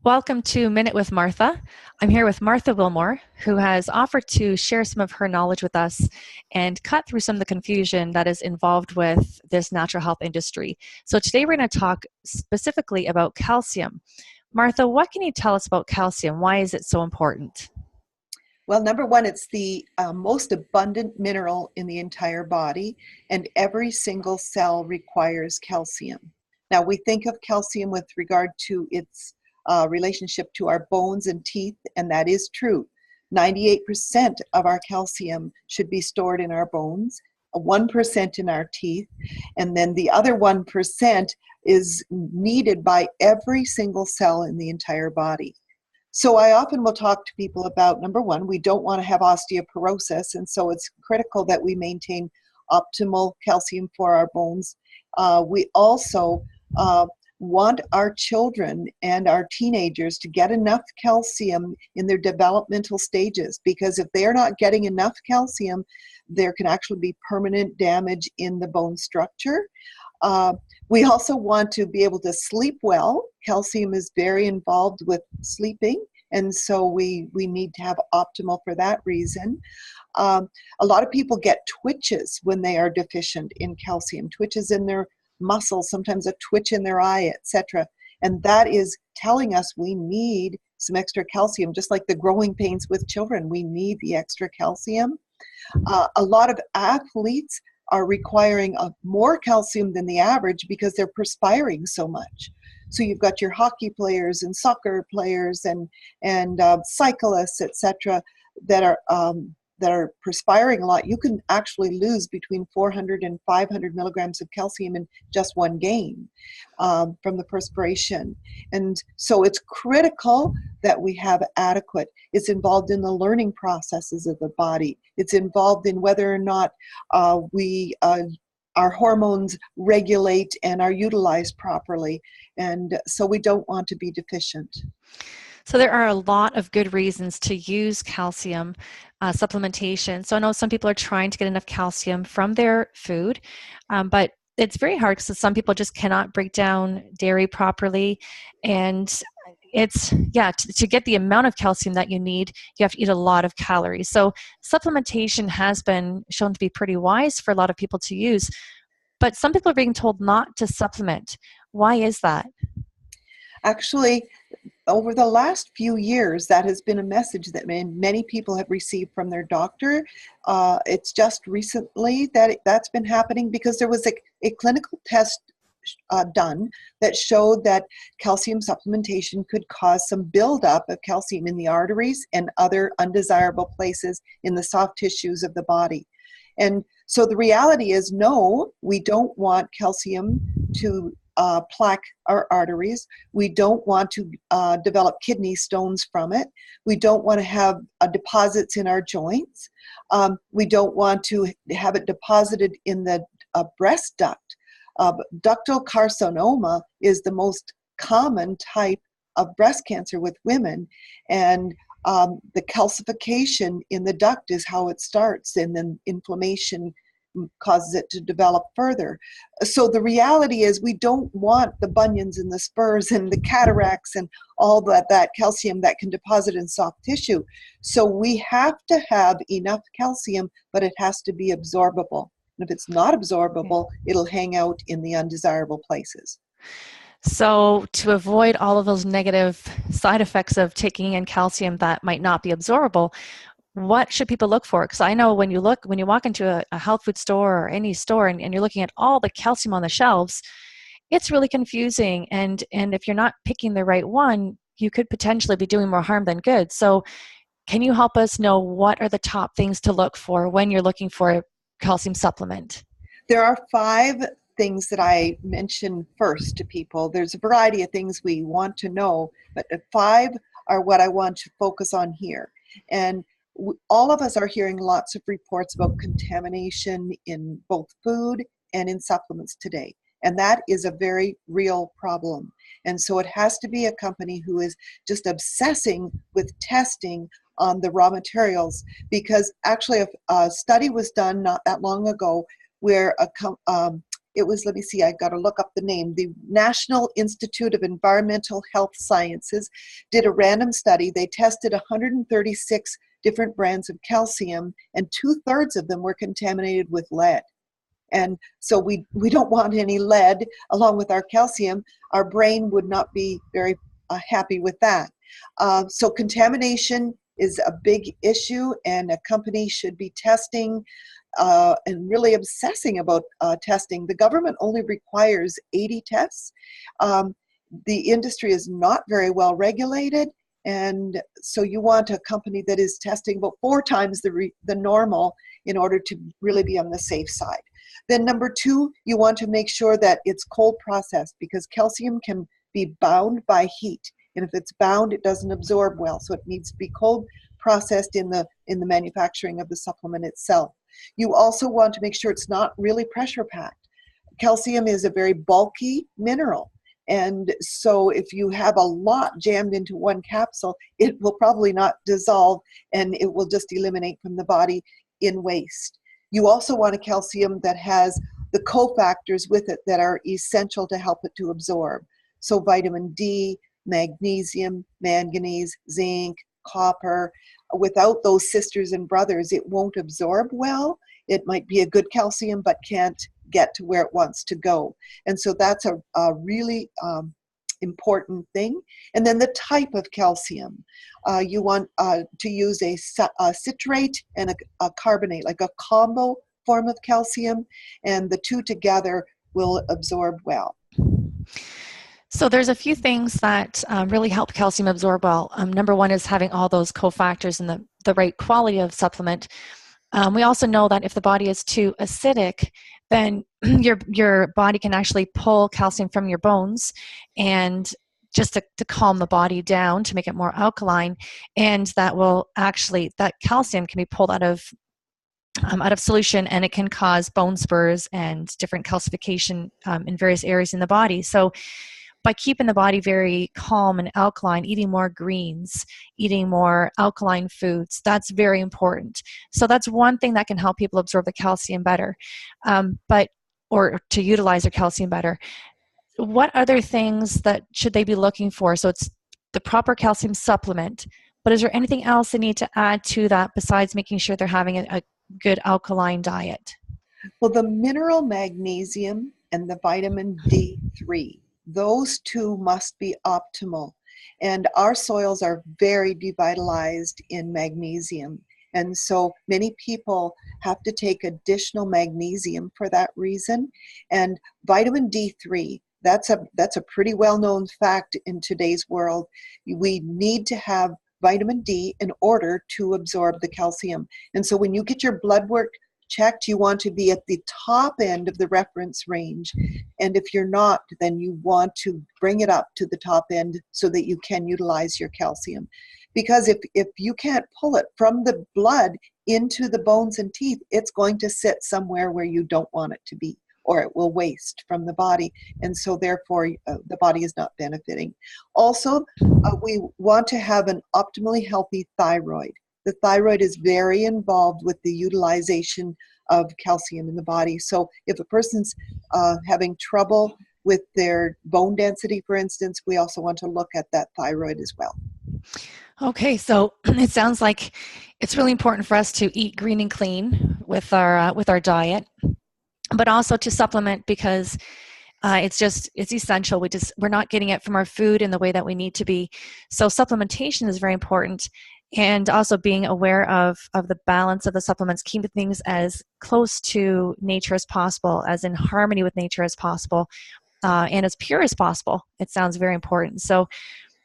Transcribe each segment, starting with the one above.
Welcome to Minute with Martha. I'm here with Martha Wilmore, who has offered to share some of her knowledge with us and cut through some of the confusion that is involved with this natural health industry. So today we're going to talk specifically about calcium. Martha, what can you tell us about calcium? Why is it so important? Well, number one, it's the most abundant mineral in the entire body, and every single cell requires calcium. Now, we think of calcium with regard to its relationship to our bones and teeth, and that is true. 98% of our calcium should be stored in our bones, 1% in our teeth, and then the other 1% is needed by every single cell in the entire body. So I often will talk to people about, number one, we don't want to have osteoporosis, and so it's critical that we maintain optimal calcium for our bones. We also want our children and our teenagers to get enough calcium in their developmental stages, because if they're not getting enough calcium, there can actually be permanent damage in the bone structure. We also want to be able to sleep well. Calcium is very involved with sleeping, and so we need to have optimal for that reason. A lot of people get twitches when they are deficient in calcium, twitches in their muscles, sometimes a twitch in their eye, etc. And that is telling us we need some extra calcium, just like the growing pains with children. We need the extra calcium. A lot of athletes are requiring more calcium than the average because they're perspiring so much. So you've got your hockey players and soccer players and cyclists, etc., that are perspiring a lot. You can actually lose between 400 and 500 milligrams of calcium in just one game from the perspiration. And so it's critical that we have adequate. It's involved in the learning processes of the body. It's involved in whether or not our hormones regulate and are utilized properly. And so we don't want to be deficient. So there are a lot of good reasons to use calcium supplementation. So I know some people are trying to get enough calcium from their food, but it's very hard because some people just cannot break down dairy properly. And to get the amount of calcium that you need, you have to eat a lot of calories. So supplementation has been shown to be pretty wise for a lot of people to use, but some people are being told not to supplement. Why is that? Actually, over the last few years, that has been a message that many people have received from their doctor. It's just recently that that's been happening because there was a clinical test done that showed that calcium supplementation could cause some buildup of calcium in the arteries and other undesirable places in the soft tissues of the body. And so the reality is, no, we don't want calcium to plaque our arteries. We don't want to develop kidney stones from it. We don't want to have deposits in our joints. We don't want to have it deposited in the breast duct. Ductal carcinoma is the most common type of breast cancer with women, and the calcification in the duct is how it starts, and then inflammation causes it to develop further. So the reality is we don't want the bunions and the spurs and the cataracts and all that calcium that can deposit in soft tissue. So we have to have enough calcium, but it has to be absorbable. And if it's not absorbable, it'll hang out in the undesirable places. So to avoid all of those negative side effects of taking in calcium that might not be absorbable, what should people look for? Because I know when you walk into a health food store or any store and you're looking at all the calcium on the shelves, it's really confusing. And if you're not picking the right one, you could potentially be doing more harm than good. So can you help us know what are the top things to look for when you're looking for a calcium supplement? There are 5 things that I mention first to people. There's a variety of things we want to know, but the 5 are what I want to focus on here. And all of us are hearing lots of reports about contamination in both food and in supplements today. And that is a very real problem. And so it has to be a company who is just obsessing with testing on the raw materials, because actually a study was done not that long ago where it was, let me see, I got to look up the name. The National Institute of Environmental Health Sciences did a random study. They tested 136 different brands of calcium, and 2/3 of them were contaminated with lead. And so we don't want any lead along with our calcium. Our brain would not be very happy with that. So contamination is a big issue, and a company should be testing and really obsessing about testing. The government only requires 80 tests. The industry is not very well regulated, and so you want a company that is testing about 4 times the normal in order to really be on the safe side. Then number 2, you want to make sure that it's cold processed, because calcium can be bound by heat. And if it's bound, it doesn't absorb well. So it needs to be cold processed in the manufacturing of the supplement itself. You also want to make sure it's not really pressure packed. Calcium is a very bulky mineral. And so if you have a lot jammed into one capsule, it will probably not dissolve, and it will just eliminate from the body in waste. You also want a calcium that has the cofactors with it that are essential to help it to absorb. So vitamin D, magnesium, manganese, zinc, copper. Without those sisters and brothers, it won't absorb well. It might be a good calcium, but can't get to where it wants to go. And so that's a really important thing. And then the type of calcium. You want to use a citrate and a carbonate, like a combo form of calcium, and the two together will absorb well. So there's a few things that really help calcium absorb well. Number 1 is having all those cofactors and the right quality of supplement. We also know that if the body is too acidic, then your body can actually pull calcium from your bones, and just to calm the body down, to make it more alkaline, and that calcium can be pulled out of solution, and it can cause bone spurs and different calcification in various areas in the body. So by keeping the body very calm and alkaline, eating more greens, eating more alkaline foods, that's very important. So that's one thing that can help people absorb the calcium better, or to utilize their calcium better. What other things that should they be looking for? So it's the proper calcium supplement, but is there anything else they need to add to that besides making sure they're having a good alkaline diet? Well, the mineral magnesium and the vitamin D3, those two must be optimal. And our soils are very devitalized in magnesium. And so many people have to take additional magnesium for that reason. And vitamin D3, that's a pretty well-known fact in today's world. We need to have vitamin D in order to absorb the calcium. And so when you get your blood work checked, you want to be at the top end of the reference range. And if you're not, then you want to bring it up to the top end so that you can utilize your calcium. Because if you can't pull it from the blood into the bones and teeth, it's going to sit somewhere where you don't want it to be, or it will waste from the body. And so therefore, the body is not benefiting. Also, we want to have an optimally healthy thyroid. The thyroid is very involved with the utilization of calcium in the body. So if a person's having trouble with their bone density, for instance, we also want to look at that thyroid as well. Okay, so it sounds like it's really important for us to eat green and clean with our diet, but also to supplement, because it's essential. We're not getting it from our food in the way that we need to be. So supplementation is very important. And also being aware of the balance of the supplements, keeping things as close to nature as possible, as in harmony with nature as possible, and as pure as possible. It sounds very important. So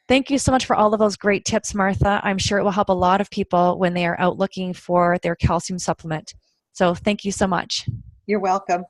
thank you so much for all of those great tips, Martha. I'm sure it will help a lot of people when they are out looking for their calcium supplement. So thank you so much. You're welcome.